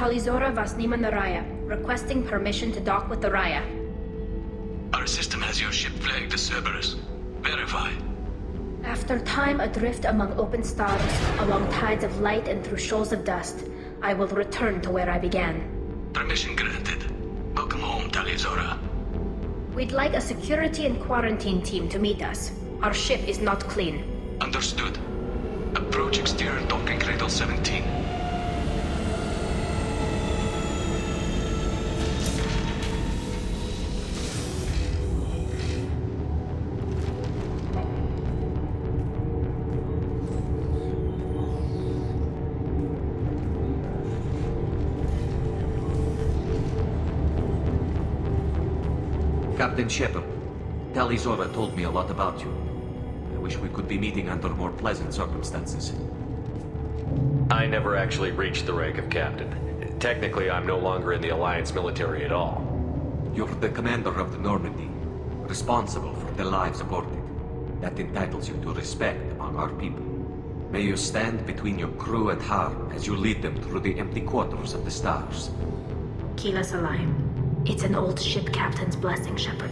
Tali Vasnima Naraya, requesting permission to dock with the Raya. Our system has your ship flagged as Cerberus. Verify. After time adrift among open stars, along tides of light and through shoals of dust, I will return to where I began. Permission granted. Welcome home, Tali. We'd like a security and quarantine team to meet us. Our ship is not clean. Understood. Approach exterior docking cradle 17. Captain Shepard, Tali told me a lot about you. I wish we could be meeting under more pleasant circumstances. I never actually reached the rank of captain. Technically, I'm no longer in the Alliance military at all. You're the commander of the Normandy, responsible for the lives aborted. That entitles you to respect among our people. May you stand between your crew and harm as you lead them through the empty quarters of the stars. Kila Salayim. It's an old ship captain's blessing, Shepard.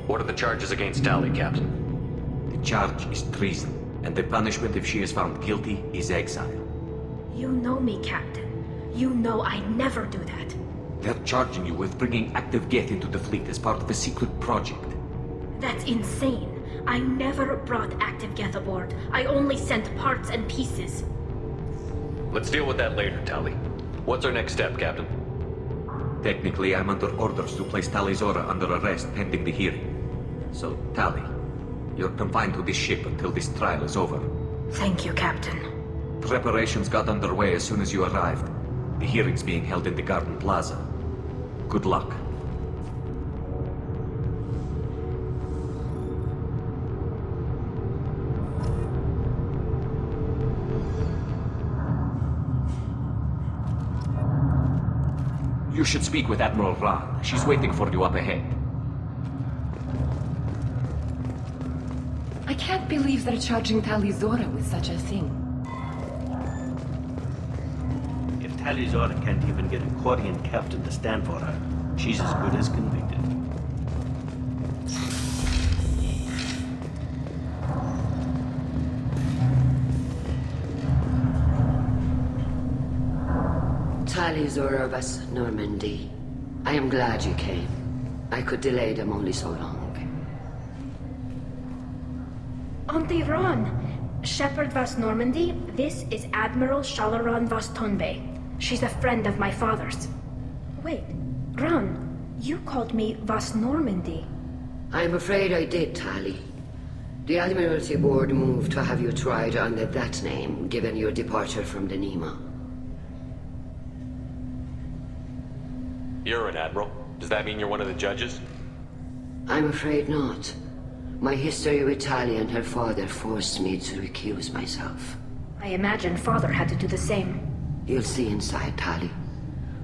What are the charges against Tali, Captain? The charge is treason, and the punishment if she is found guilty is exile. You know me, Captain. You know I never do that. They're charging you with bringing active Geth into the fleet as part of a secret project. That's insane. I never brought active Geth aboard. I only sent parts and pieces. Let's deal with that later, Tali. What's our next step, Captain? Technically, I'm under orders to place Tali under arrest pending the hearing. So, Tali, you're confined to this ship until this trial is over. Thank you, Captain. Preparations got underway as soon as you arrived. The hearing's being held in the Garden Plaza. Good luck. You should speak with Admiral Ra. She's waiting for you up ahead. I can't believe they're charging Tali with such a thing. If Tali can't even get a Quarian captain to stand for her, she's as good as convicted. Tali Vas Normandy. I am glad you came. I could delay them only so long. Auntie Ron! Shepard Vas Normandy, this is Admiral Shalaran Vas Tonbe. She's a friend of my father's. Wait, Ron, you called me Vas Normandy. I'm afraid I did, Tali. The Admiralty Board moved to have you tried under that name, given your departure from the Nima. You're an admiral. Does that mean you're one of the judges? I'm afraid not. My history with Tali and her father forced me to recuse myself. I imagine father had to do the same. You'll see inside, Tali.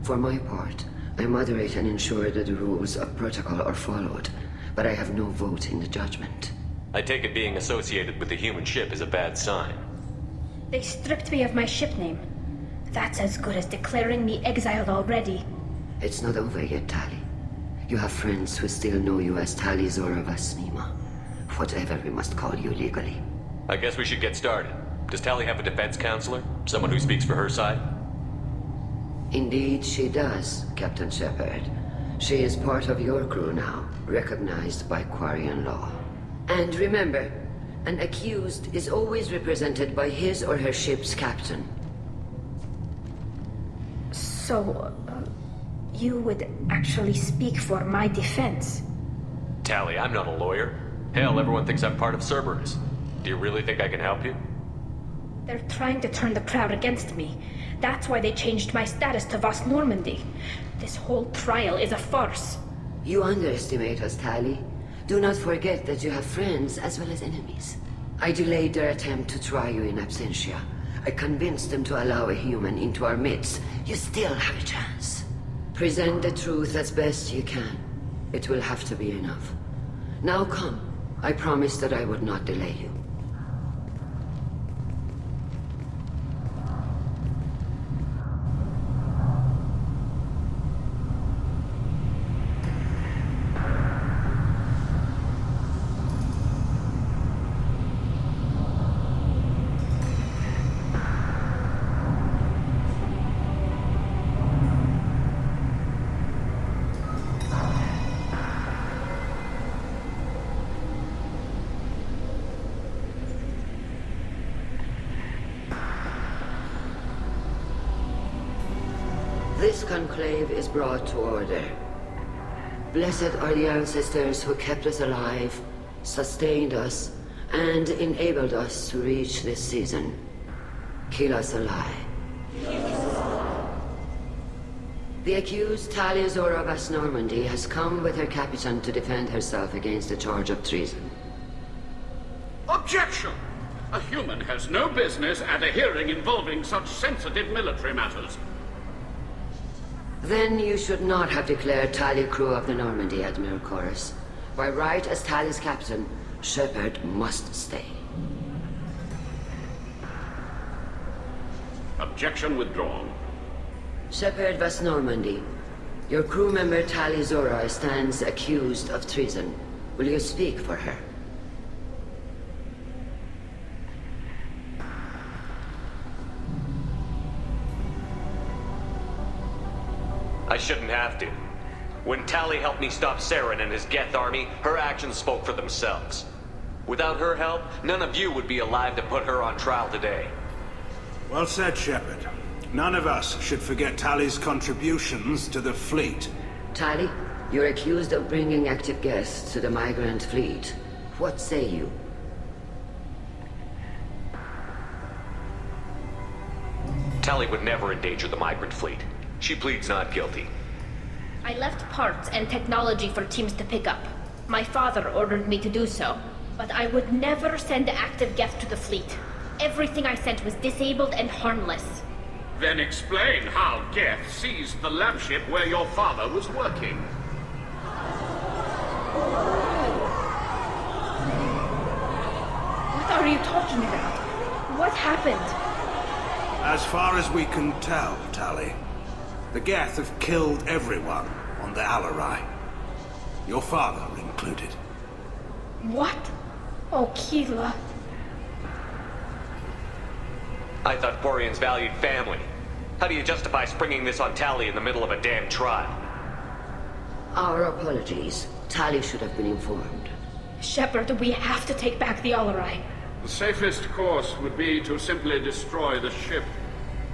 For my part, I moderate and ensure that the rules of protocol are followed, but I have no vote in the judgment. I take it being associated with the human ship is a bad sign. They stripped me of my ship name. That's as good as declaring me exiled already. It's not over yet, Tali. You have friends who still know you as Tali Zora Vasnima. Whatever we must call you legally. I guess we should get started. Does Tali have a defense counselor? Someone who speaks for her side? Indeed, she does, Captain Shepard. She is part of your crew now, recognized by Quarian law. And remember, an accused is always represented by his or her ship's captain. So, you would actually speak for my defense? Tali, I'm not a lawyer. Hell, everyone thinks I'm part of Cerberus. Do you really think I can help you? They're trying to turn the crowd against me. That's why they changed my status to Vast Normandy. This whole trial is a farce. You underestimate us, Tali. Do not forget that you have friends as well as enemies. I delayed their attempt to try you in absentia. I convinced them to allow a human into our midst. You still have a chance. Present the truth as best you can. It will have to be enough. Now come. I promised that I would not delay you. This conclave is brought to order. Blessed are the ancestors who kept us alive, sustained us, and enabled us to reach this season. Kill us alive. The accused Tali Zora Vas Normandy has come with her captain to defend herself against a charge of treason. Objection! A human has no business at a hearing involving such sensitive military matters. Then you should not have declared Tali crew of the Normandy, Admiral Chorus. By right as Tali's captain, Shepard must stay. Objection withdrawn. Shepard Vas Normandy, your crew member Tali Zora stands accused of treason. Will you speak for her? I shouldn't have to. When Tali helped me stop Saren and his Geth army, her actions spoke for themselves. Without her help, none of you would be alive to put her on trial today. Well said, Shepard. None of us should forget Tali's contributions to the fleet. Tali, you're accused of bringing active guests to the migrant fleet. What say you? Tali would never endanger the migrant fleet. She pleads not guilty. I left parts and technology for teams to pick up. My father ordered me to do so, but I would never send active Geth to the fleet. Everything I sent was disabled and harmless. Then explain how Geth seized the lab ship where your father was working. What are you talking about? What happened? As far as we can tell, Tali, the Geth have killed everyone on the Alarai. Your father included. What? Oh, Keela. I thought Quarians valued family. How do you justify springing this on Tali in the middle of a damn trial? Our apologies. Tali should have been informed. Shepard, we have to take back the Alarai. The safest course would be to simply destroy the ship.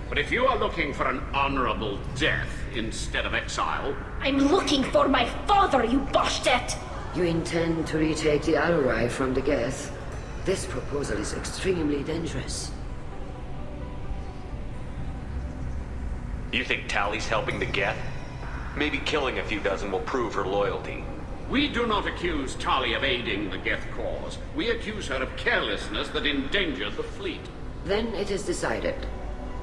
But if you are looking for an honorable death instead of exile... I'm looking for my father, you Boshtet! You intend to retake the Alarai from the Geth? This proposal is extremely dangerous. You think Tali's helping the Geth? Maybe killing a few dozen will prove her loyalty. We do not accuse Tali of aiding the Geth cause. We accuse her of carelessness that endangered the fleet. Then it is decided.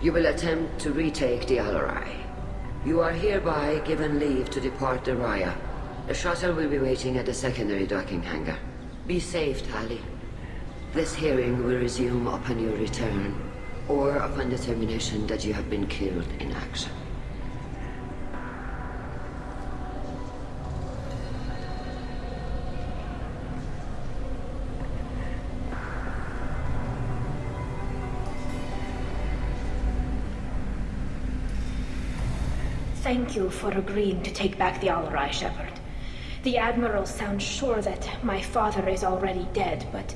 You will attempt to retake the Alarai. You are hereby given leave to depart the Raya. The shuttle will be waiting at the secondary docking hangar. Be safe, Tali. This hearing will resume upon your return, or upon determination that you have been killed in action. Thank you for agreeing to take back the Alarai, Shepard. The Admiral sounds sure that my father is already dead, but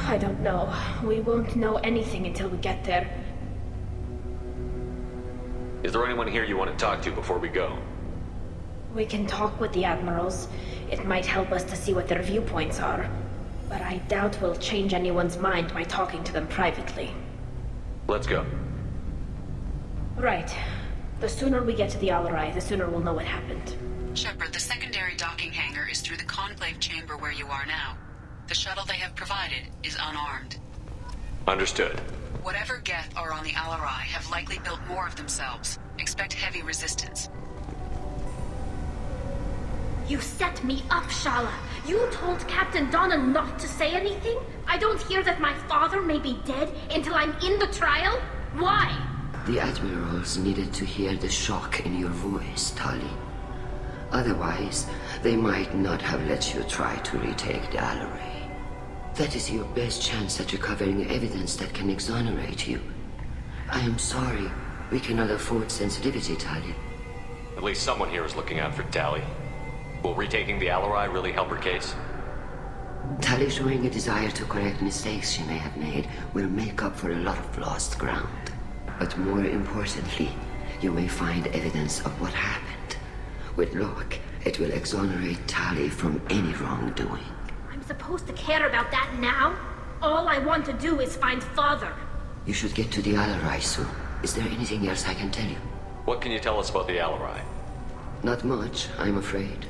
I don't know. We won't know anything until we get there. Is there anyone here you want to talk to before we go? We can talk with the Admirals. It might help us to see what their viewpoints are. But I doubt we'll change anyone's mind by talking to them privately. Let's go. Right. The sooner we get to the Alarai, the sooner we'll know what happened. Shepard, the secondary docking hangar is through the conclave chamber where you are now. The shuttle they have provided is unarmed. Understood. Whatever Geth are on the Alarai have likely built more of themselves. Expect heavy resistance. You set me up, Shala. You told Captain Donna not to say anything? I don't hear that my father may be dead until I'm in the trial? Why? The Admirals needed to hear the shock in your voice, Tali. Otherwise, they might not have let you try to retake the Alarai. That is your best chance at recovering evidence that can exonerate you. I am sorry. We cannot afford sensitivity, Tali. At least someone here is looking out for Tali. Will retaking the Alarai really help her case? Tali showing a desire to correct mistakes she may have made will make up for a lot of lost ground. But more importantly, you may find evidence of what happened. With luck, it will exonerate Tali from any wrongdoing. I'm supposed to care about that now? All I want to do is find Father. You should get to the Alarai soon. Is there anything else I can tell you? What can you tell us about the Alarai? Not much, I'm afraid.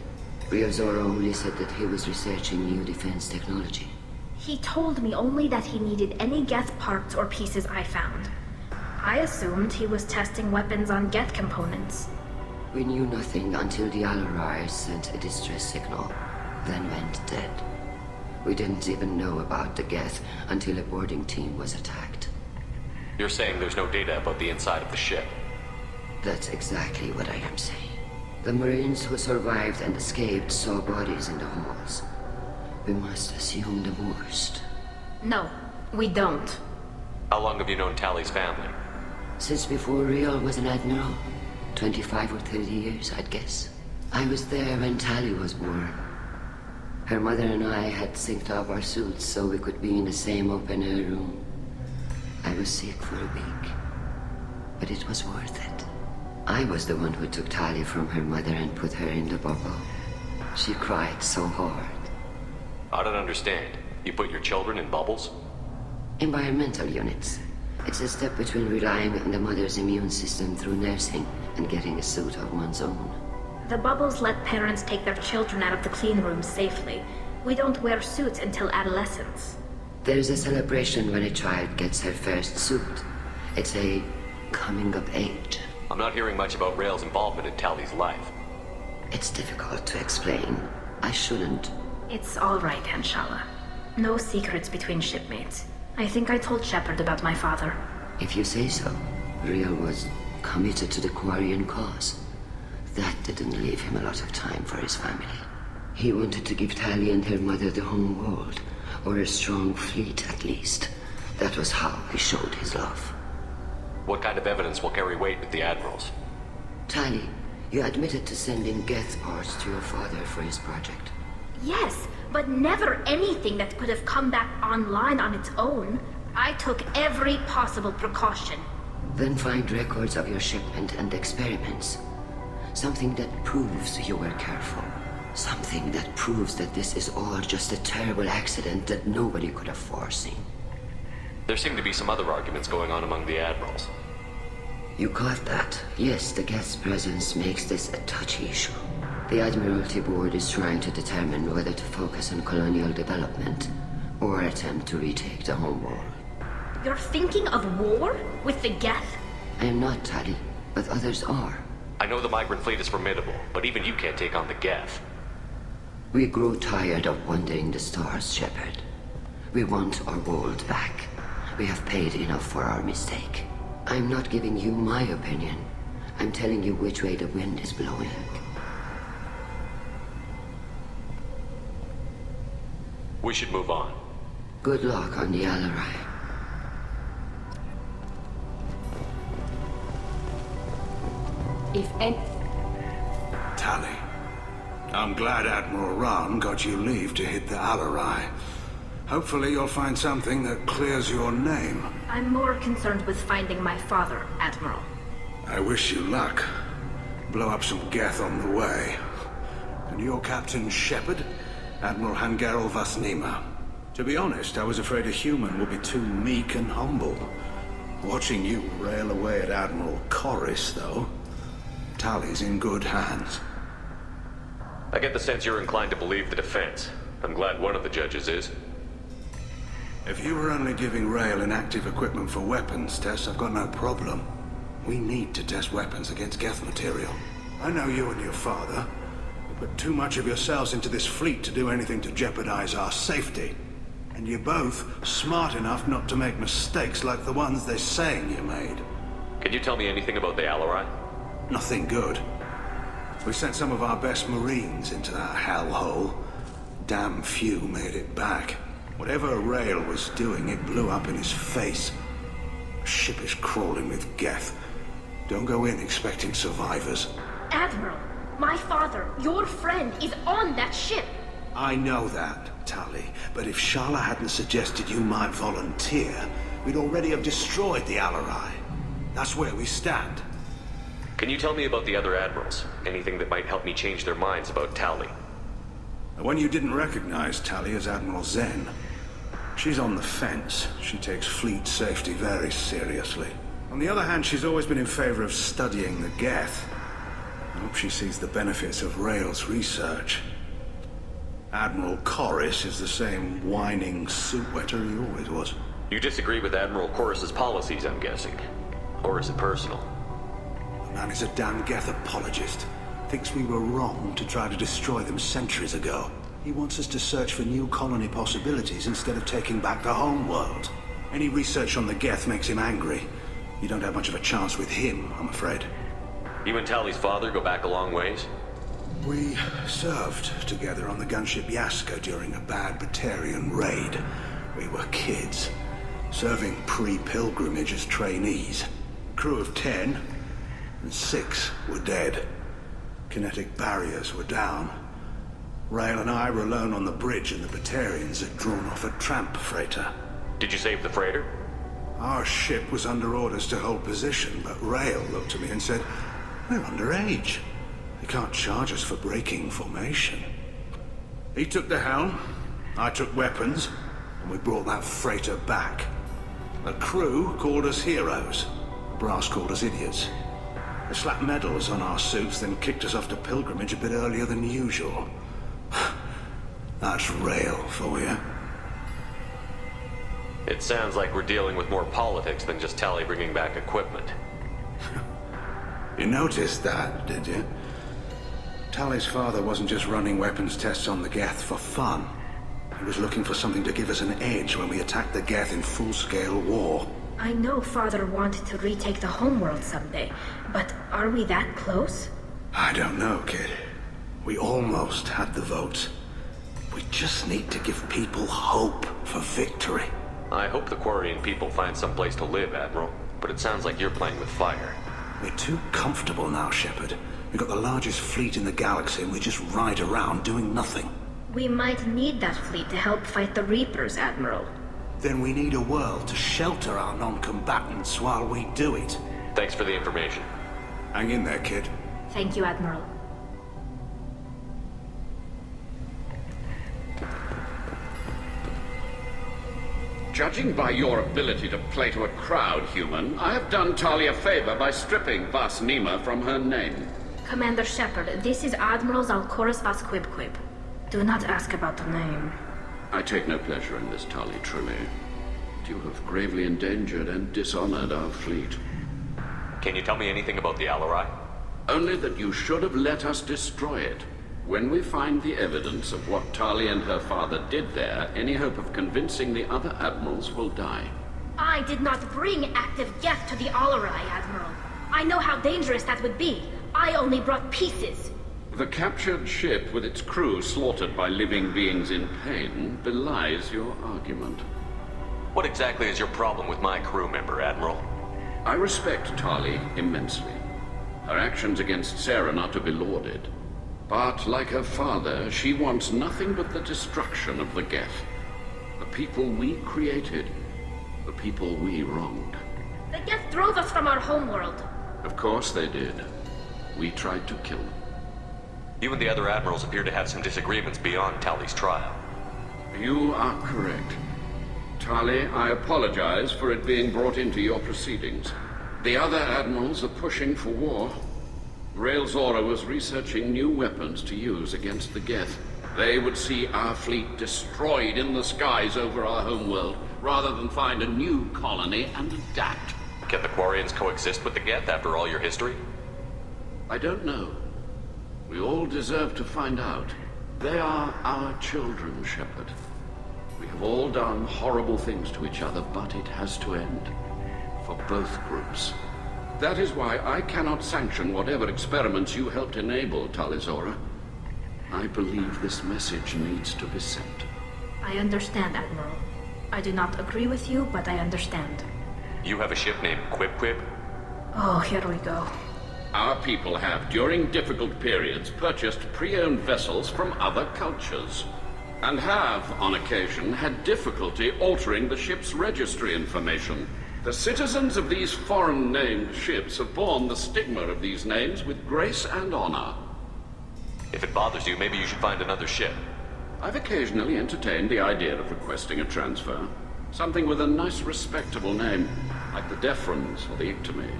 Ryozora only said that he was researching new defense technology. He told me only that he needed any Geth parts or pieces I found. I assumed he was testing weapons on Geth components. We knew nothing until the Alarai sent a distress signal, then went dead. We didn't even know about the Geth until a boarding team was attacked. You're saying there's no data about the inside of the ship? That's exactly what I am saying. The Marines who survived and escaped saw bodies in the halls. We must assume the worst. No, we don't. How long have you known Tali's family? Since before Riel was an admiral. 25 or 30 years, I'd guess. I was there when Tali was born. Her mother and I had synced up our suits so we could be in the same open-air room. I was sick for a week, but it was worth it. I was the one who took Tali from her mother and put her in the bubble. She cried so hard. I don't understand. You put your children in bubbles? Environmental units. It's a step between relying on the mother's immune system through nursing and getting a suit of one's own. The bubbles let parents take their children out of the clean rooms safely. We don't wear suits until adolescence. There's a celebration when a child gets her first suit. It's a coming of age. I'm not hearing much about Rael's involvement in Tali's life. It's difficult to explain. I shouldn't. It's all right, Anshala. No secrets between shipmates. I think I told Shepard about my father. If you say so. Riel was committed to the Quarian cause. That didn't leave him a lot of time for his family. He wanted to give Tali and her mother the home world, or a strong fleet at least. That was how he showed his love. What kind of evidence will carry weight with the Admirals? Tali, you admitted to sending Geth parts to your father for his project. Yes, but never anything that could have come back online on its own. I took every possible precaution. Then find records of your shipment and experiments. Something that proves you were careful. Something that proves that this is all just a terrible accident that nobody could have foreseen. There seem to be some other arguments going on among the Admirals. You caught that? Yes, the Geth's presence makes this a touchy issue. The Admiralty Board is trying to determine whether to focus on colonial development or attempt to retake the home world. You're thinking of war? With the Geth? I am not, Tali, but others are. I know the migrant fleet is formidable, but even you can't take on the Geth. We grew tired of wandering the stars, Shepard. We want our world back. We have paid enough for our mistake. I'm not giving you my opinion. I'm telling you which way the wind is blowing. We should move on. Good luck on the Alarai. If any... Tali, I'm glad Admiral Rahn got you leave to hit the Alarai. Hopefully you'll find something that clears your name. I'm more concerned with finding my father, Admiral. I wish you luck. Blow up some Geth on the way. And your Captain Shepard? Admiral Hangarel Vasnima. To be honest, I was afraid a human would be too meek and humble. Watching you rail away at Admiral Corris, though, Tali's in good hands. I get the sense you're inclined to believe the defense. I'm glad one of the judges is. If you were only giving Rail inactive equipment for weapons tests, I've got no problem. We need to test weapons against Geth material. I know you and your father put too much of yourselves into this fleet to do anything to jeopardize our safety. And you're both smart enough not to make mistakes like the ones they're saying you made. Can you tell me anything about the Alarai? Nothing good. We sent some of our best Marines into that hellhole. Damn few made it back. Whatever Rail was doing, it blew up in his face. The ship is crawling with Geth. Don't go in expecting survivors. Admiral, my father, your friend, is on that ship. I know that, Tali, but if Shala hadn't suggested you might volunteer, we'd already have destroyed the Alarai. That's where we stand. Can you tell me about the other admirals? Anything that might help me change their minds about Tali? The one you didn't recognize, Tali, is Admiral Zen. She's on the fence. She takes fleet safety very seriously. On the other hand, she's always been in favor of studying the Geth. I hope she sees the benefits of Rail's research. Admiral Corris is the same whining suit-wetter he always was. You disagree with Admiral Corris's policies, I'm guessing. Or is it personal? The man is a damn Geth apologist. Thinks we were wrong to try to destroy them centuries ago. He wants us to search for new colony possibilities instead of taking back the home world. Any research on the Geth makes him angry. You don't have much of a chance with him, I'm afraid. You and Tali's father go back a long ways? We served together on the gunship Yaska during a bad Batarian raid. We were kids, serving pre-pilgrimage as trainees. Crew of 10, and 6 were dead. Kinetic barriers were down. Rail and I were alone on the bridge, and the Batarians had drawn off a tramp freighter. Did you save the freighter? Our ship was under orders to hold position, but Rail looked at me and said, "We're underage. They can't charge us for breaking formation." He took the helm, I took weapons, and we brought that freighter back. The crew called us heroes. The brass called us idiots. They slapped medals on our suits, then kicked us off to pilgrimage a bit earlier than usual. That's Rail for you. It sounds like we're dealing with more politics than just Tali bringing back equipment. You noticed that, did you? Tali's father wasn't just running weapons tests on the Geth for fun. He was looking for something to give us an edge when we attacked the Geth in full-scale war. I know Father wanted to retake the homeworld someday, but are we that close? I don't know, kid. We almost had the votes. We just need to give people hope for victory. I hope the Quarian people find some place to live, Admiral, but it sounds like you're playing with fire. We're too comfortable now, Shepard. We've got the largest fleet in the galaxy and we just ride around doing nothing. We might need that fleet to help fight the Reapers, Admiral. Then we need a world to shelter our non-combatants while we do it. Thanks for the information. Hang in there, kid. Thank you, Admiral. Judging by your ability to play to a crowd, human, I have done Tali a favor by stripping Vasnima from her name. Commander Shepard, this is Admiral Zalkoris Vasquibquib. Do not ask about the name. I take no pleasure in this, Tali, truly. You have gravely endangered and dishonored our fleet. Can you tell me anything about the Alarai? Only that you should have let us destroy it. When we find the evidence of what Tali and her father did there, any hope of convincing the other admirals will die. I did not bring active geth to the Alarai, Admiral. I know how dangerous that would be. I only brought pieces. The captured ship with its crew slaughtered by living beings in pain belies your argument. What exactly is your problem with my crew member, Admiral? I respect Tali immensely. Her actions against Saren are to be lauded. But, like her father, she wants nothing but the destruction of the Geth. The people we created. The people we wronged. The geth drove us from our homeworld. Of course they did. We tried to kill them. You and the other admirals appear to have some disagreements beyond Tali's trial. You are correct. Tali, I apologize for it being brought into your proceedings. The other admirals are pushing for war. Rael Zora was researching new weapons to use against the Geth. They would see our fleet destroyed in the skies over our homeworld, rather than find a new colony and adapt. Can the Quarians coexist with the Geth after all your history? I don't know. We all deserve to find out. They are our children, Shepard. We have all done horrible things to each other, but it has to end. For both groups. That is why I cannot sanction whatever experiments you helped enable, Tali Zora. I believe this message needs to be sent. I understand, Admiral. I do not agree with you, but I understand. You have a ship named Quib? Oh, here we go. Our people have, during difficult periods, purchased pre-owned vessels from other cultures. And have, on occasion, had difficulty altering the ship's registry information. The citizens of these foreign-named ships have borne the stigma of these names with grace and honor. If it bothers you, maybe you should find another ship. I've occasionally entertained the idea of requesting a transfer. Something with a nice, respectable name, like the Defrons or the Ictomy.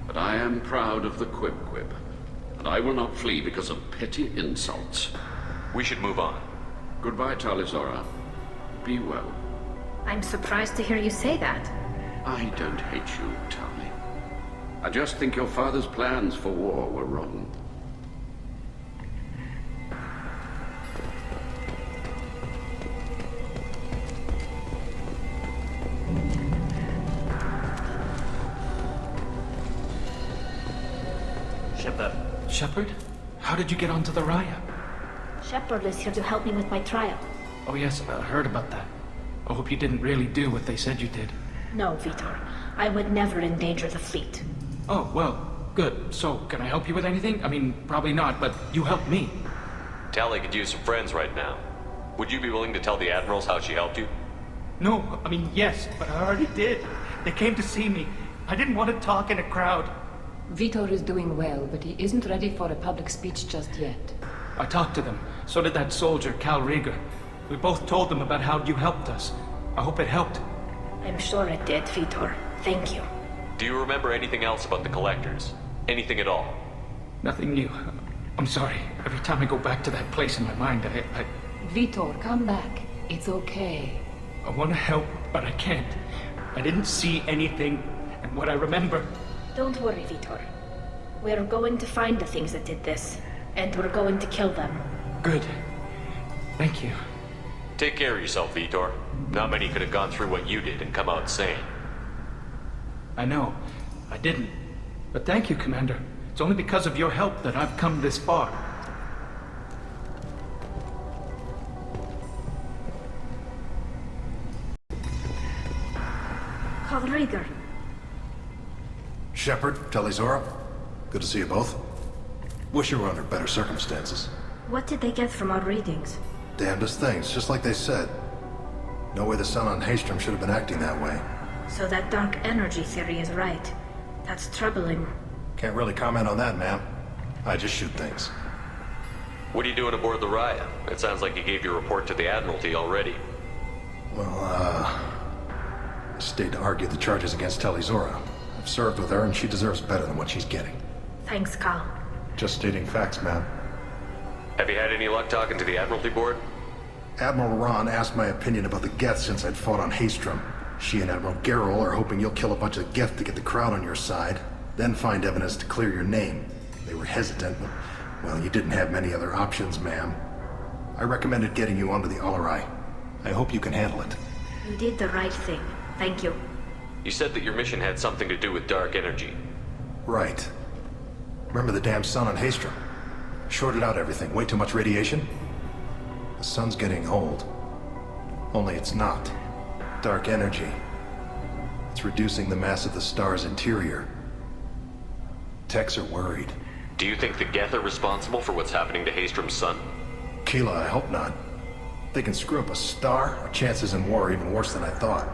But I am proud of the Quib, and I will not flee because of petty insults. We should move on. Goodbye, Tali Zora. Be well. I'm surprised to hear you say that. I don't hate you, Tali. I just think your father's plans for war were wrong. Shepard? How did you get onto the Raya? Shepard is here to help me with my trial. Oh yes, I heard about that. I hope you didn't really do what they said you did. No, Vitor. I would never endanger the fleet. Oh, well, good. So, can I help you with anything? I mean, probably not, but you helped me. Tali could use some friends right now. Would you be willing to tell the admirals how she helped you? No, I mean, yes, but I already did. They came to see me. I didn't want to talk in a crowd. Vitor is doing well, but he isn't ready for a public speech just yet. I talked to them. So did that soldier, Cal Rieger. We both told them about how you helped us. I hope it helped. I'm sure it did, Vitor. Thank you. Do you remember anything else about the Collectors? Anything at all? Nothing new. I'm sorry. Every time I go back to that place in my mind, I Vitor, come back. It's okay. I want to help, but I can't. I didn't see anything, and what I remember... Don't worry, Vitor. We're going to find the things that did this, and we're going to kill them. Good. Thank you. Take care of yourself, Vitor. Not many could have gone through what you did and come out sane. I know. I didn't. But thank you, Commander. It's only because of your help that I've come this far. Cal Rieger. Shepard, Tali Zora. Good to see you both. Wish you were under better circumstances. What did they get from our readings? Damnedest things, just like they said. No way the sun on Haystrom should have been acting that way. So that dark energy theory is right. That's troubling. Can't really comment on that, ma'am. I just shoot things. What are you doing aboard the Raya? It sounds like you gave your report to the Admiralty already. Well, I stayed to argue the charges against Tali Zora. I've served with her, and she deserves better than what she's getting. Thanks, Cal. Just stating facts, ma'am. Have you had any luck talking to the Admiralty Board? Admiral Ron asked my opinion about the Geth since I'd fought on Haystrom. She and Admiral Gerrel are hoping you'll kill a bunch of Geth to get the crowd on your side, then find evidence to clear your name. They were hesitant, but, well, you didn't have many other options, ma'am. I recommended getting you onto the Alarai. I hope you can handle it. You did the right thing. Thank you. You said that your mission had something to do with dark energy. Right. Remember the damn sun on Haestrom? Shorted out everything. Way too much radiation? The sun's getting old. Only it's not. Dark energy. It's reducing the mass of the star's interior. Techs are worried. Do you think the Geth are responsible for what's happening to Haestrom's sun? Keela, I hope not. They can screw up a star. Our chances in war are even worse than I thought.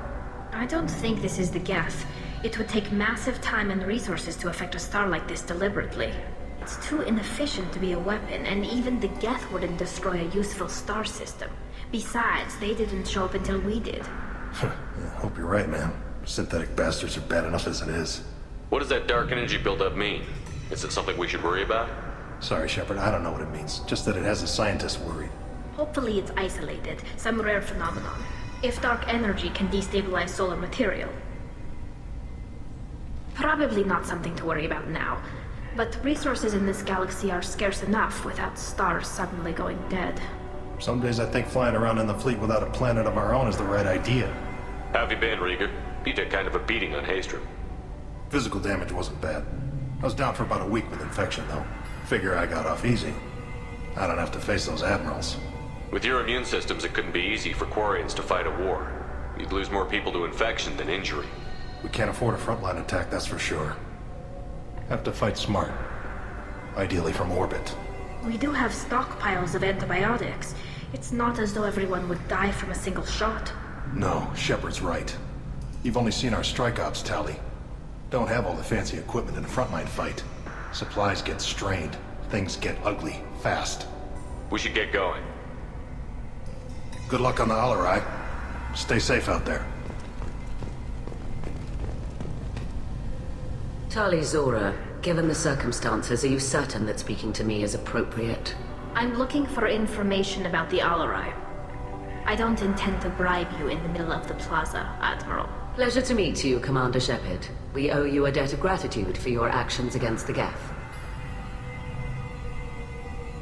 I don't think this is the Geth. It would take massive time and resources to affect a star like this deliberately. It's too inefficient to be a weapon, and even the Geth wouldn't destroy a useful star system. Besides, they didn't show up until we did. Yeah, hope you're right, man. Synthetic bastards are bad enough as it is. What does that dark energy buildup mean? Is it something we should worry about? Sorry, Shepard, I don't know what it means. Just that it has the scientists worried. Hopefully it's isolated, some rare phenomenon. If dark energy can destabilize solar material. Probably not something to worry about now. But resources in this galaxy are scarce enough without stars suddenly going dead. Some days I think flying around in the fleet without a planet of our own is the right idea. How have you been, Rieger? You took kind of a beating on Haestrom. Physical damage wasn't bad. I was down for about a week with infection, though. Figure I got off easy. I don't have to face those admirals. With your immune systems, it couldn't be easy for Quarians to fight a war. You'd lose more people to infection than injury. We can't afford a frontline attack, that's for sure. Have to fight smart. Ideally from orbit. We do have stockpiles of antibiotics. It's not as though everyone would die from a single shot. No, Shepard's right. You've only seen our strike ops, Tali. Don't have all the fancy equipment in a frontline fight. Supplies get strained. Things get ugly, fast. We should get going. Good luck on the Alarai. Stay safe out there. Tali Zora, given the circumstances, are you certain that speaking to me is appropriate? I'm looking for information about the Alarai. I don't intend to bribe you in the middle of the plaza, Admiral. Pleasure to meet you, Commander Shepard. We owe you a debt of gratitude for your actions against the Geth.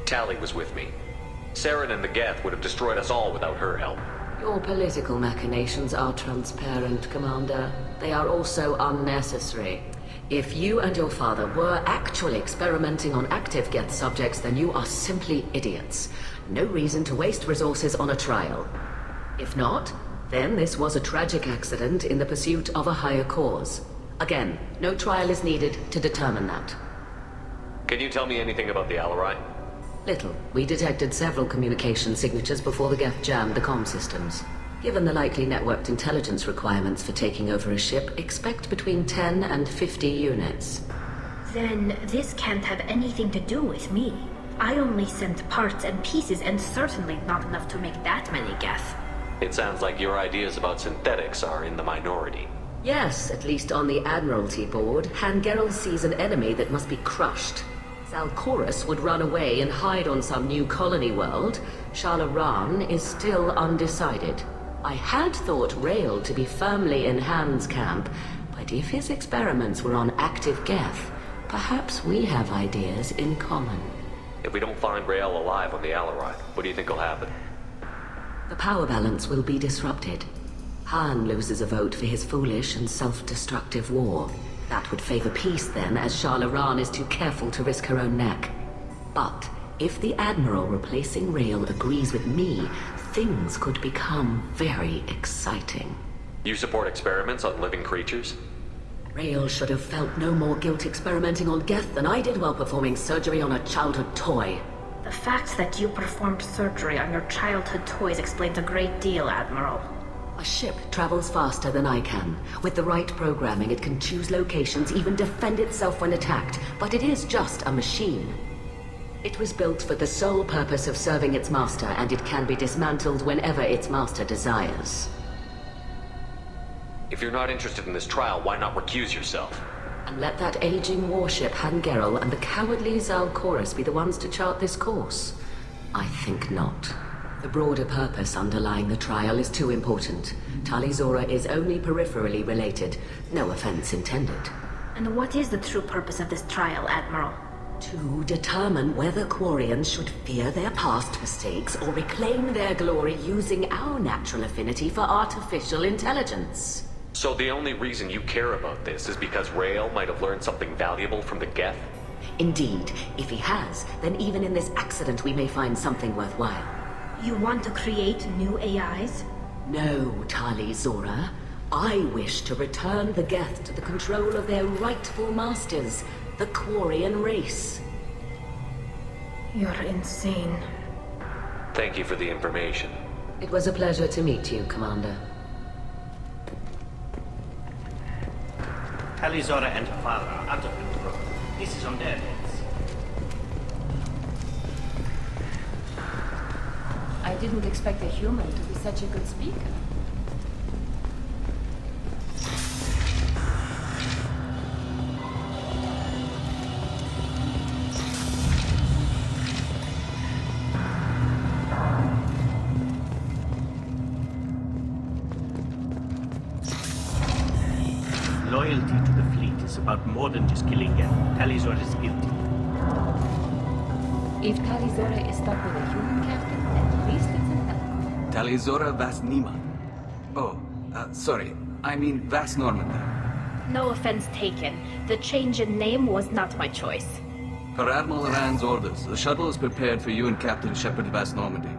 Tali was with me. Saren and the Geth would have destroyed us all without her help. Your political machinations are transparent, Commander. They are also unnecessary. If you and your father were actually experimenting on active Geth subjects, then you are simply idiots. No reason to waste resources on a trial. If not, then this was a tragic accident in the pursuit of a higher cause. Again, no trial is needed to determine that. Can you tell me anything about the Alarai? Little. We detected several communication signatures before the Geth jammed the comm systems. Given the likely networked intelligence requirements for taking over a ship, expect between 10 and 50 units. Then this can't have anything to do with me. I only sent parts and pieces, and certainly not enough to make that many Geth. It sounds like your ideas about synthetics are in the minority. Yes, at least on the Admiralty board, Han Gerrel sees an enemy that must be crushed. Zalcorus would run away and hide on some new colony world. Shalaran is still undecided. I had thought Rael to be firmly in Han's camp, but if his experiments were on active Geth, perhaps we have ideas in common. If we don't find Rael alive on the Alarai, what do you think will happen? The power balance will be disrupted. Han loses a vote for his foolish and self-destructive war. That would favor peace then, as Shalaran is too careful to risk her own neck. But if the Admiral replacing Rael agrees with me, things could become very exciting. You support experiments on living creatures? Rael should have felt no more guilt experimenting on Geth than I did while performing surgery on a childhood toy. The fact that you performed surgery on your childhood toys explains a great deal, Admiral. A ship travels faster than I can. With the right programming, it can choose locations, even defend itself when attacked. But it is just a machine. It was built for the sole purpose of serving its master, and it can be dismantled whenever its master desires. If you're not interested in this trial, why not recuse yourself? And let that aging warship Han Gerrel and the cowardly Zalcorus be the ones to chart this course? I think not. The broader purpose underlying the trial is too important. Tali Zora is only peripherally related. No offense intended. And what is the true purpose of this trial, Admiral? To determine whether Quarians should fear their past mistakes or reclaim their glory using our natural affinity for artificial intelligence. So the only reason you care about this is because Rael might have learned something valuable from the Geth? Indeed. If he has, then even in this accident we may find something worthwhile. You want to create new AIs? No, Tali Zora. I wish to return the Geth to the control of their rightful masters, the Quarian race. You're insane. Thank you for the information. It was a pleasure to meet you, Commander. Tali Zora and her father are out of control. This is on their heads. I didn't expect a human to be such a good speaker. Loyalty to the fleet is about more than just killing Geth. Tali Zora is guilty. If Tali Zora is stuck with a human captain, at least it's an elk. Tali Zora Vas Nima. Oh, sorry. I mean Vas Normandy. No offense taken. The change in name was not my choice. Per Admiral Rand's orders, the shuttle is prepared for you and Captain Shepard Vas Normandy.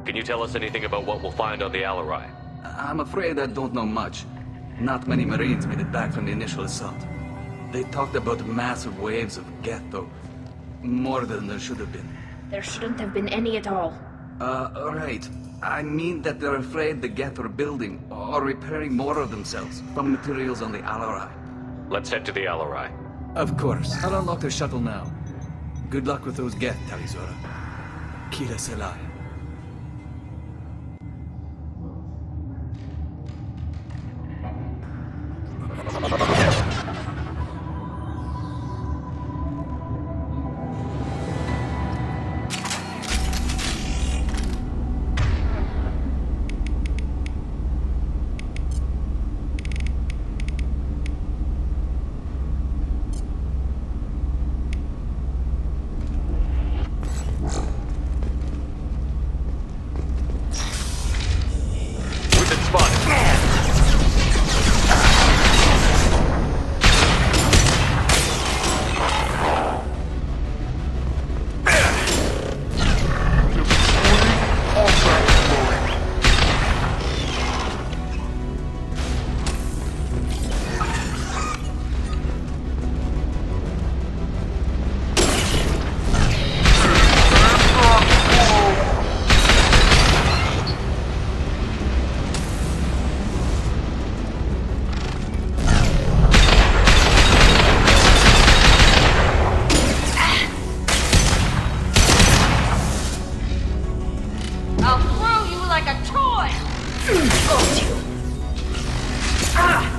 Can you tell us anything about what we'll find on the Alarai? I'm afraid I don't know much. Not many Marines made it back from the initial assault. They talked about massive waves of Geth, though. More than there should have been. There shouldn't have been any at all. Right. I mean that they're afraid the Geth are building or repairing more of themselves from materials on the Alarai. Let's head to the Alarai. Of course. I'll unlock the shuttle now. Good luck with those Geth, Tali Zora. Kira Selai.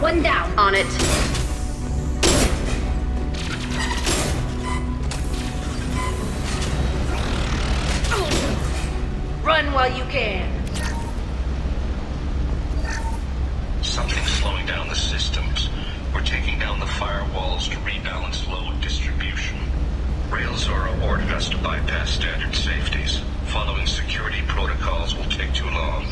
One down. On it. Run while you can. Something's slowing down the systems. We're taking down the firewalls to rebalance load distribution. Rail Zora ordered us to bypass standard safeties. Following security protocols will take too long.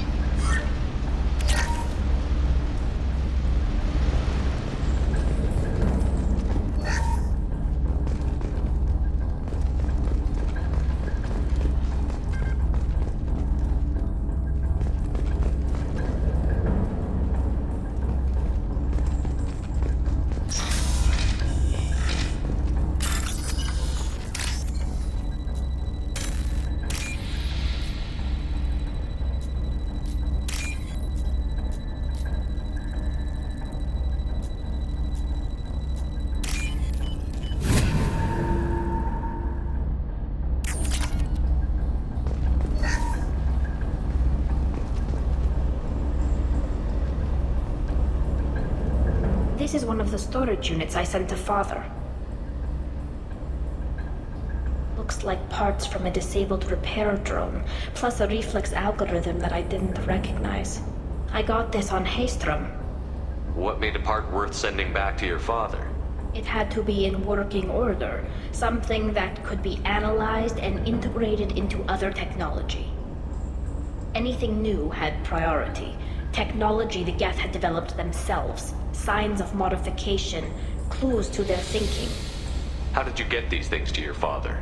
This is one of the storage units I sent to Father. looks like parts from a disabled repair drone, plus a reflex algorithm that I didn't recognize. I got this on Haystrom. What made a part worth sending back to your father? It had to be in working order, something that could be analyzed and integrated into other technology. Anything new had priority. Technology the Geth had developed themselves, signs of modification, clues to their thinking. How did you get these things to your father?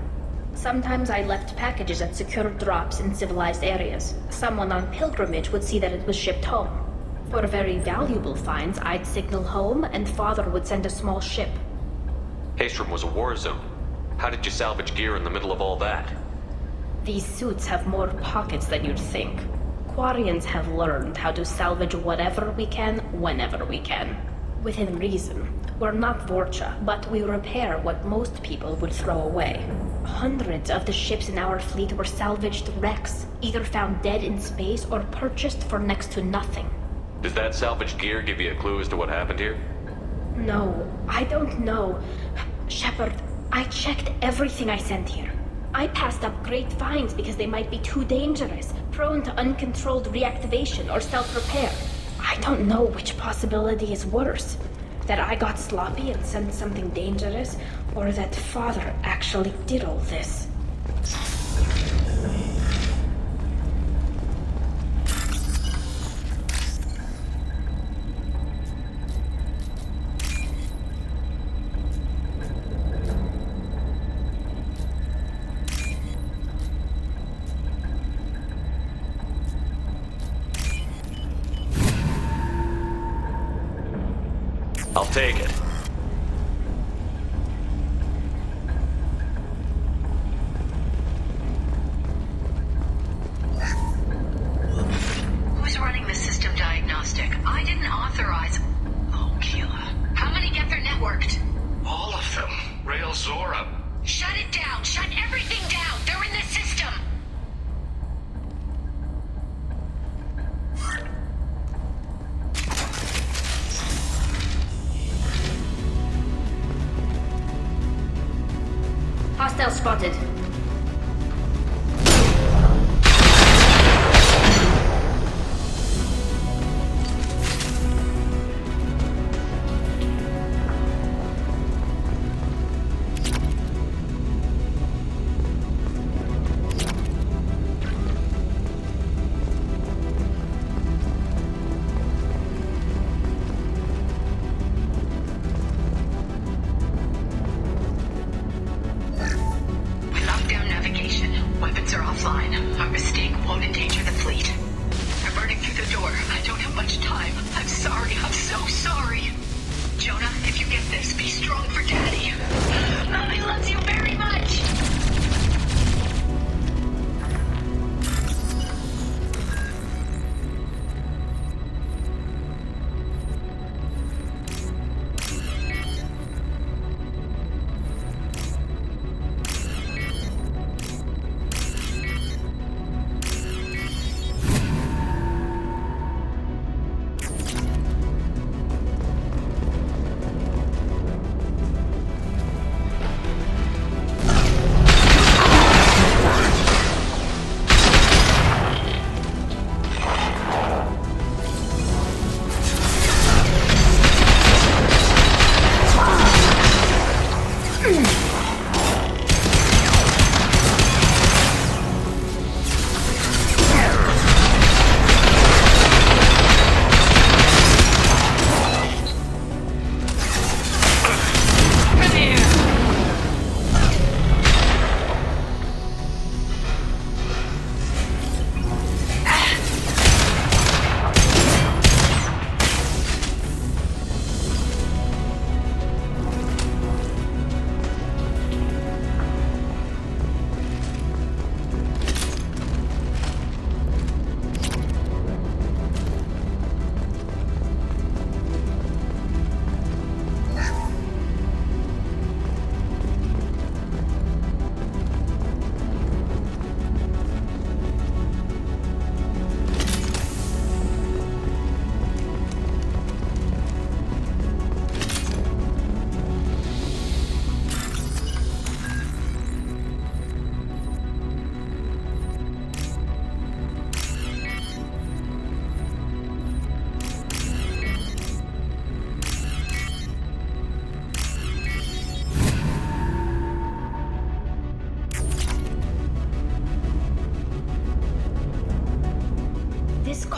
Sometimes I left packages at secure drops in civilized areas. Someone on pilgrimage would see that it was shipped home. For very valuable finds, I'd signal home, and Father would send a small ship. Haystrom was a war zone. How did you salvage gear in the middle of all that? These suits have more pockets than you'd think. Quarians have learned how to salvage whatever we can, whenever we can. Within reason. We're not Vorcha, but we repair what most people would throw away. Hundreds of the ships in our fleet were salvaged wrecks, either found dead in space or purchased for next to nothing. Does that salvaged gear give you a clue as to what happened here? No, I don't know. Shepard, I checked everything I sent here. I passed up great finds because they might be too dangerous, prone to uncontrolled reactivation or self-repair. I don't know which possibility is worse. That I got sloppy and sent something dangerous, or that Father actually did all this. I'll take it. Who's running the system diagnostic? I didn't authorize... Oh, Keela. How many get their networked? All of them. Rail Zora. Shut it down! Shut everything down! They're in the system! Hostile spotted.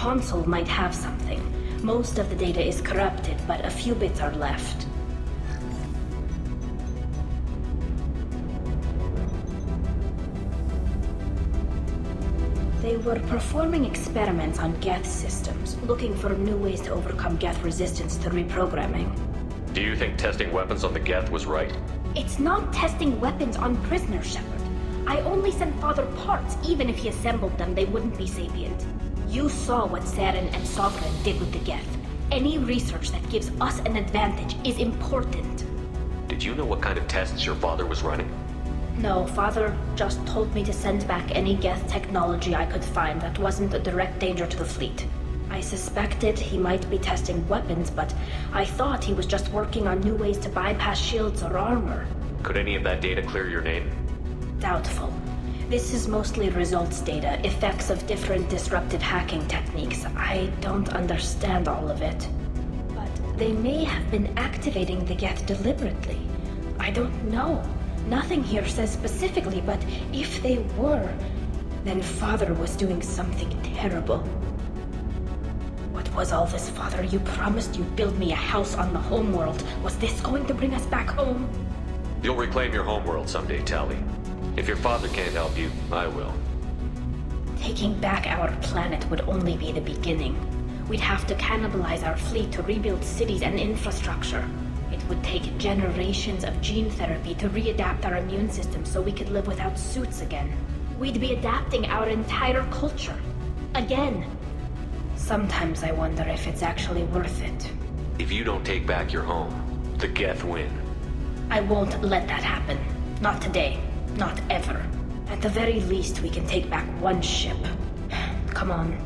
console might have something. Most of the data is corrupted, but a few bits are left. They were performing experiments on Geth systems, looking for new ways to overcome Geth resistance to reprogramming. Do you think testing weapons on the Geth was right? It's not testing weapons on prisoners, Shepard. I only sent Father parts. Even if he assembled them, they wouldn't be sapient. You saw what Saren and Sovereign did with the Geth. Any research that gives us an advantage is important. Did you know what kind of tests your father was running? No, Father just told me to send back any Geth technology I could find that wasn't a direct danger to the fleet. I suspected he might be testing weapons, but I thought he was just working on new ways to bypass shields or armor. Could any of that data clear your name? Doubtful. This is mostly results data, effects of different disruptive hacking techniques. I don't understand all of it. But they may have been activating the Geth deliberately. I don't know. Nothing here says specifically, but if they were, then Father was doing something terrible. What was all this, Father? You promised you'd build me a house on the homeworld. Was this going to bring us back home? You'll reclaim your homeworld someday, Tali. If your father can't help you, I will. Taking back our planet would only be the beginning. We'd have to cannibalize our fleet to rebuild cities and infrastructure. It would take generations of gene therapy to readapt our immune system so we could live without suits again. We'd be adapting our entire culture. Again. Sometimes I wonder if it's actually worth it. If you don't take back your home, the Geth win. I won't let that happen. Not today. Not ever. At the very least, we can take back one ship. Come on.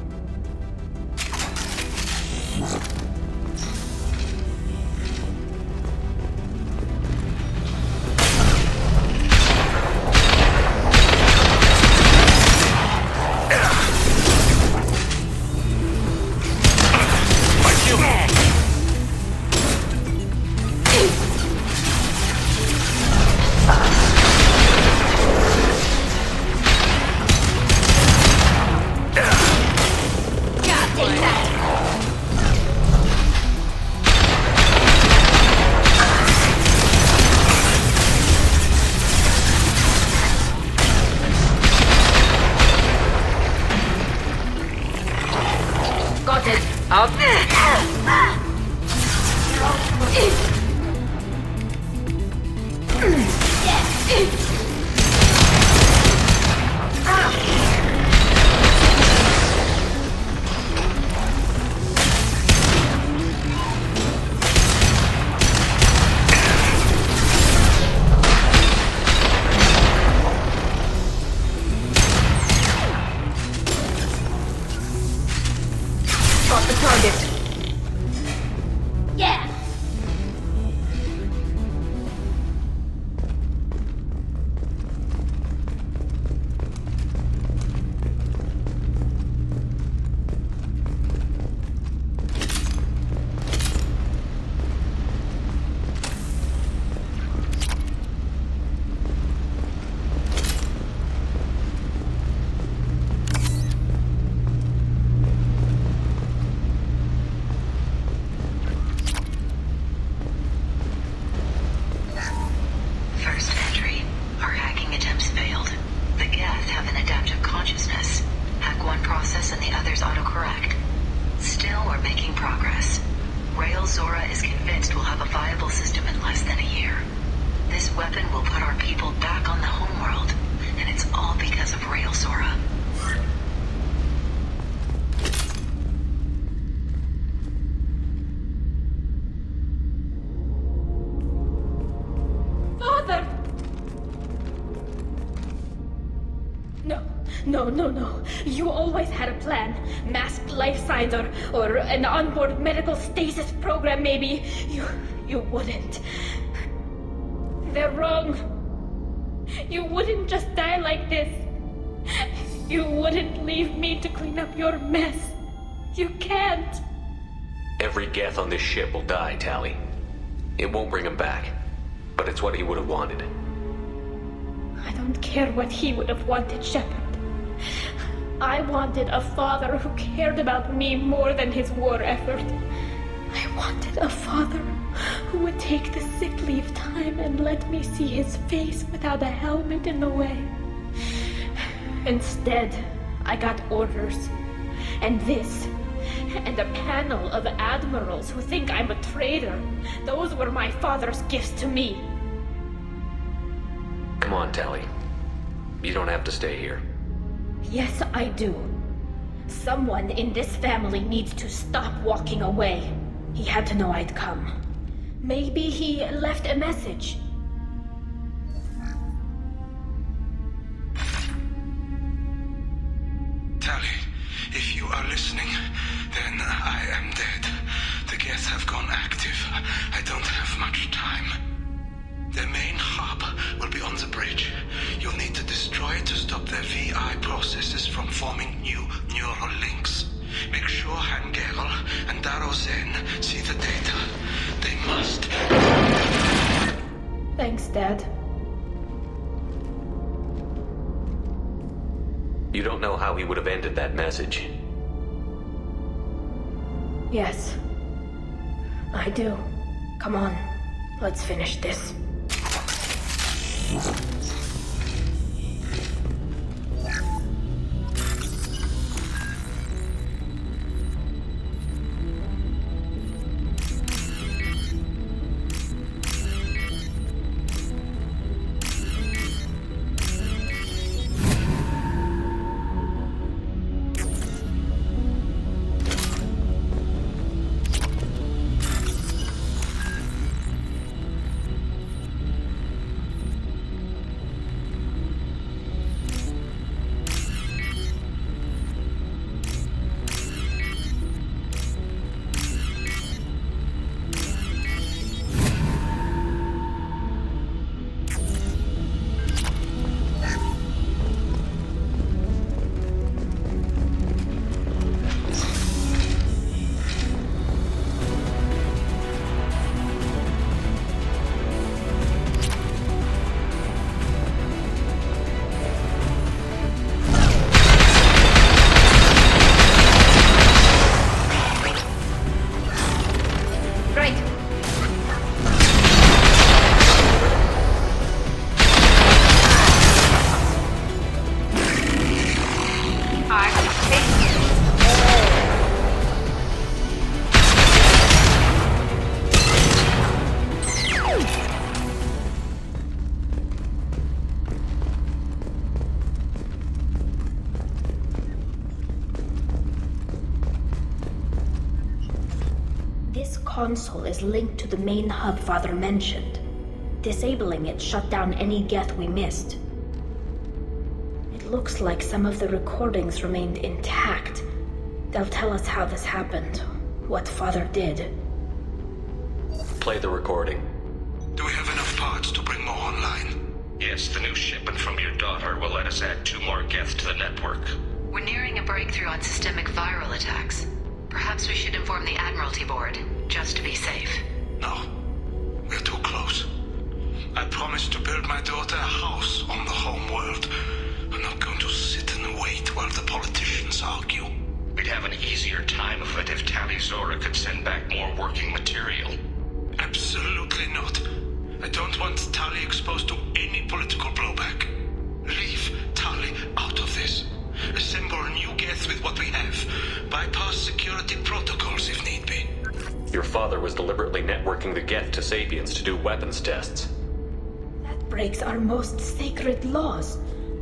No. You always had a plan. Masked life signs or an onboard medical stasis program, maybe. You wouldn't. They're wrong. You wouldn't just die like this. You wouldn't leave me to clean up your mess. You can't. Every Geth on this ship will die, Tali. It won't bring him back, but it's what he would have wanted. I don't care what he would have wanted, Shepard. I wanted a father who cared about me more than his war effort. I wanted a father who would take the sick leave time and let me see his face without a helmet in the way. Instead, I got orders. And this. And a panel of admirals who think I'm a traitor. Those were my father's gifts to me. Come on, Tali. You don't have to stay here. Yes, I do. Someone in this family needs to stop walking away. He had to know I'd come. Maybe he left a message. Tali, if you are listening, then I am dead. The Geth have gone active. I don't have much time. Their main hub will be on the bridge. You'll need to destroy it to stop their VI processes from forming new neural links. Make sure Hangerl and Daro Zen see the data. They must. Thanks, Dad. You don't know how he would have ended that message. Yes. I do. Come on. Let's finish this. Console is linked to the main hub Father mentioned. Disabling it shut down any Geth we missed. It looks like some of the recordings remained intact. They'll tell us how this happened, what Father did. Play the recording. Do we have enough parts to bring more online? Yes, the new shipment from your daughter will let us add 2 more Geth to the network. We're nearing a breakthrough on systemic viral attacks. Perhaps we should inform the Admiralty Board, just to be safe. No. We're too close. I promised to build my daughter a house on the home world. I'm not going to sit and wait while the politicians argue. We'd have an easier time of it if Tali Zora could send back more working material. Absolutely not. I don't want Tali exposed to any political blowback. Leave Tali out of this. Assemble a new Geth with what we have. Bypass security protocols if need be. Your father was deliberately networking the Geth to Sapiens to do weapons tests. That breaks our most sacred laws.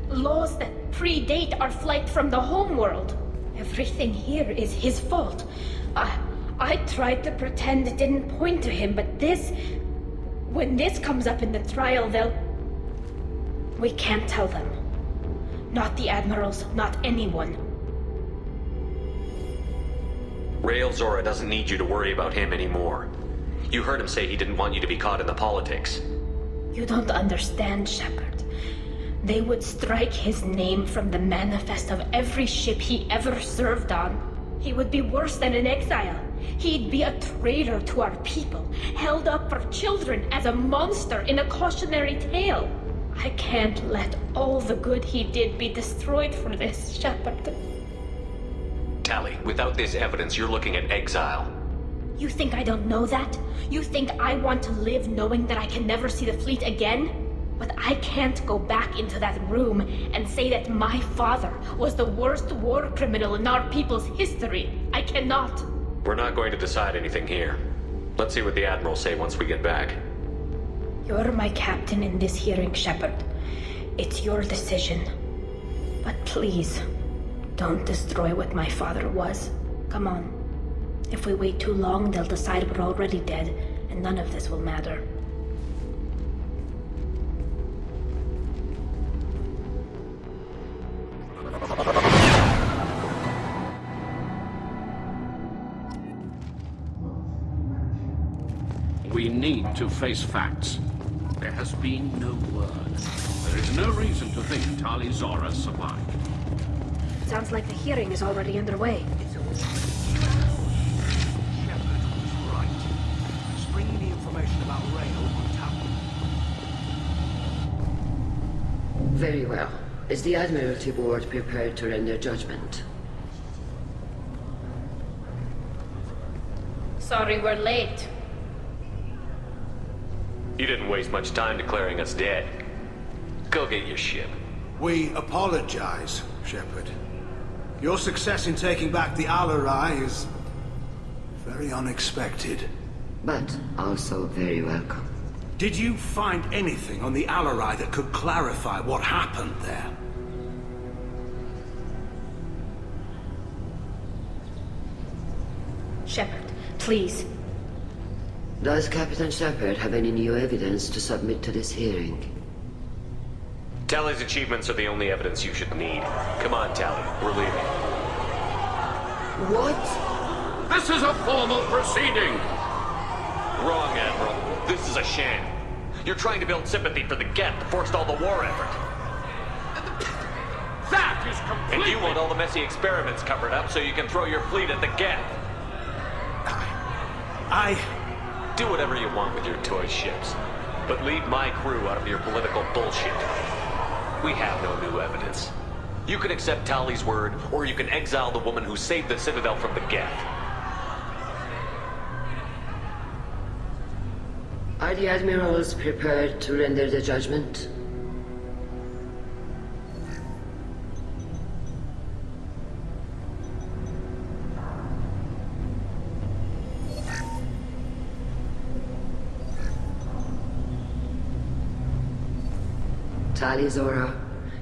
Laws that predate our flight from the homeworld. Everything here is his fault. I tried to pretend it didn't point to him, but this... When this comes up in the trial, they'll... We can't tell them. Not the admirals, not anyone. Rael Zora doesn't need you to worry about him anymore. You heard him say he didn't want you to be caught in the politics. You don't understand, Shepard. They would strike his name from the manifest of every ship he ever served on. He would be worse than an exile. He'd be a traitor to our people, held up for children as a monster in a cautionary tale. I can't let all the good he did be destroyed for this, Shepard. Tali, without this evidence, you're looking at exile. You think I don't know that? You think I want to live knowing that I can never see the fleet again? But I can't go back into that room and say that my father was the worst war criminal in our people's history. I cannot. We're not going to decide anything here. Let's see what the Admirals say once we get back. You're my captain in this hearing, Shepard. It's your decision. But please, don't destroy what my father was. Come on. If we wait too long, they'll decide we're already dead, and none of this will matter. We need to face facts. There has been no word. There is no reason to think Tali Zora survived. Sounds like the hearing is already underway. Bringing the information about Rail on Tali. Very well. Is the Admiralty Board prepared to render judgment? Sorry we're late. You didn't waste much time declaring us dead. Go get your ship. We apologize, Shepard. Your success in taking back the Alarai is very unexpected. But also very welcome. Did you find anything on the Alarai that could clarify what happened there? Shepard, please. Does Captain Shepard have any new evidence to submit to this hearing? Tali's achievements are the only evidence you should need. Come on, Tali. We're leaving. What? This is a formal proceeding! Wrong, Admiral. This is a sham. You're trying to build sympathy for the Geth to forestall the war effort. That is completely... And you want all the messy experiments covered up so you can throw your fleet at the Geth. Do whatever you want with your toy ships, but leave my crew out of your political bullshit. We have no new evidence. You can accept Tali's word, or you can exile the woman who saved the Citadel from the Geth. Are the Admirals prepared to render the judgment? Tali Zora,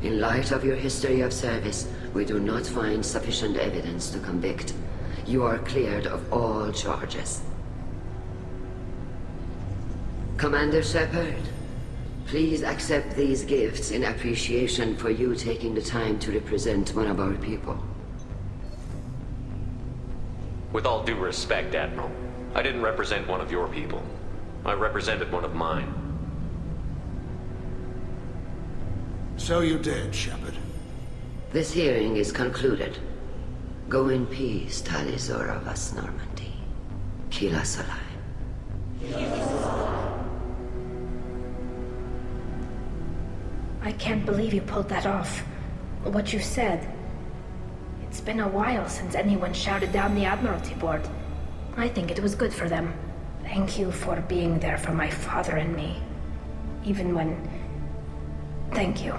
in light of your history of service, we do not find sufficient evidence to convict. You are cleared of all charges. Commander Shepard, please accept these gifts in appreciation for you taking the time to represent one of our people. With all due respect, Admiral, I didn't represent one of your people. I represented one of mine. So you did, Shepard. This hearing is concluded. Go in peace, Tali Zora Vas Normandy. Kila Solai. I can't believe you pulled that off. What you said. It's been a while since anyone shouted down the Admiralty Board. I think it was good for them. Thank you for being there for my father and me. Even when... Thank you.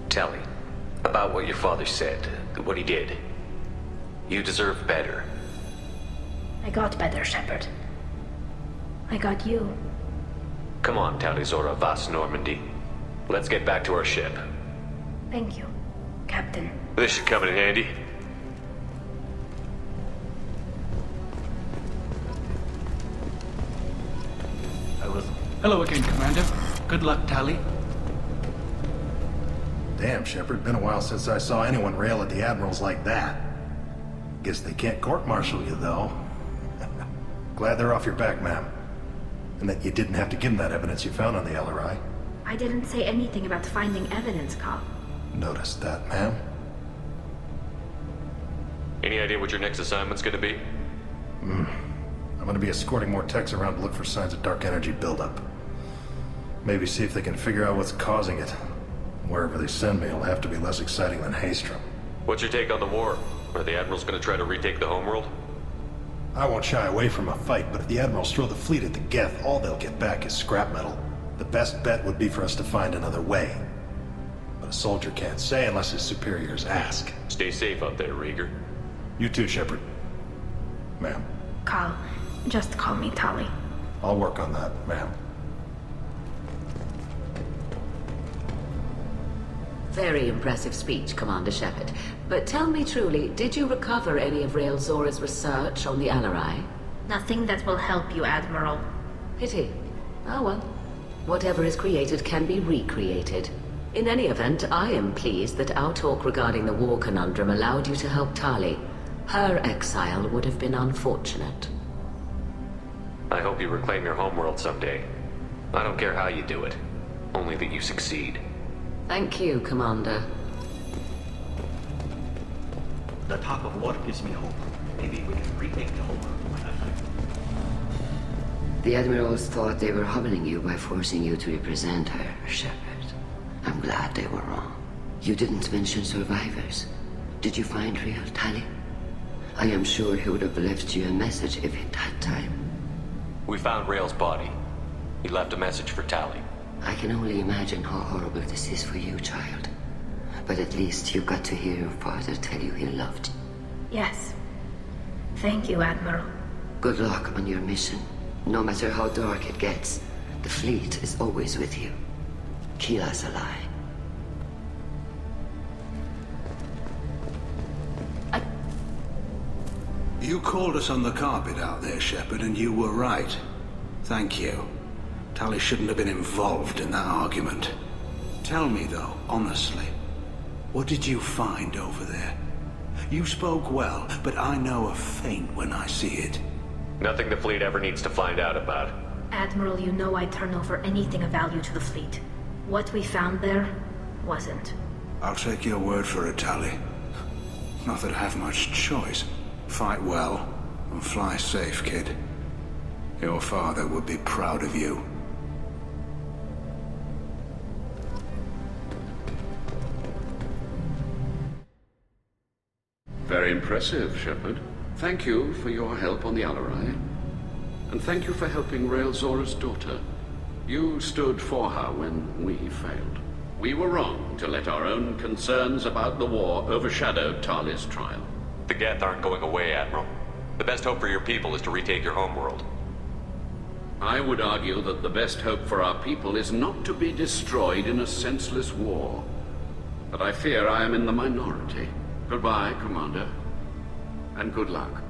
Tali, about what your father said, what he did. You deserve better. I got better, Shepard. I got you. Come on, Tali Zora Vas Normandy. Let's get back to our ship. Thank you, Captain. This should come in handy. Hello again, Commander. Good luck, Tali. Damn, Shepard, been a while since I saw anyone rail at the Admirals like that. Guess they can't court-martial you, though. Glad they're off your back, ma'am. And that you didn't have to give them that evidence you found on the LRI. I didn't say anything about finding evidence, Cop. Noticed that, ma'am. Any idea what your next assignment's gonna be? I'm I'm gonna be escorting more techs around to look for signs of dark energy buildup. Maybe see if they can figure out what's causing it. Wherever they send me, it'll have to be less exciting than Haystrom. What's your take on the war? Are the Admirals gonna try to retake the homeworld? I won't shy away from a fight, but if the Admirals throw the fleet at the Geth, all they'll get back is scrap metal. The best bet would be for us to find another way. But a soldier can't say unless his superiors ask. Stay safe out there, Rieger. You too, Shepard. Ma'am. Carl, just call me Tali. I'll work on that, ma'am. Very impressive speech, Commander Shepard. But tell me truly, did you recover any of Rael Zora's research on the Alarai? Nothing that will help you, Admiral. Pity. Oh well. Whatever is created can be recreated. In any event, I am pleased that our talk regarding the war conundrum allowed you to help Tali. Her exile would have been unfortunate. I hope you reclaim your homeworld someday. I don't care how you do it. Only that you succeed. Thank you, Commander. The talk of war gives me hope. Maybe we can retake the homeworld. The Admirals thought they were humbling you by forcing you to represent her, Shepard. I'm glad they were wrong. You didn't mention survivors. Did you find real Tali? I am sure he would have left you a message if he'd had time. We found Rael's body. He left a message for Tali. I can only imagine how horrible this is for you, child. But at least you got to hear your father tell you he loved you. Yes. Thank you, Admiral. Good luck on your mission. No matter how dark it gets, the fleet is always with you. Keep us alive. You called us on the carpet out there, Shepard, and you were right. Thank you. Tali shouldn't have been involved in that argument. Tell me, though, honestly, what did you find over there? You spoke well, but I know a feint when I see it. Nothing the fleet ever needs to find out about. Admiral, you know I'd turn over anything of value to the fleet. What we found there wasn't. I'll take your word for it, Tali. Not that I have much choice. Fight well, and fly safe, kid. Your father would be proud of you. Very impressive, Shepard. Thank you for your help on the Alarai. And thank you for helping Rael Zora's daughter. You stood for her when we failed. We were wrong to let our own concerns about the war overshadow Tali's trial. The Geth aren't going away, Admiral. The best hope for your people is to retake your homeworld. I would argue that the best hope for our people is not to be destroyed in a senseless war. But I fear I am in the minority. Goodbye, Commander. And good luck.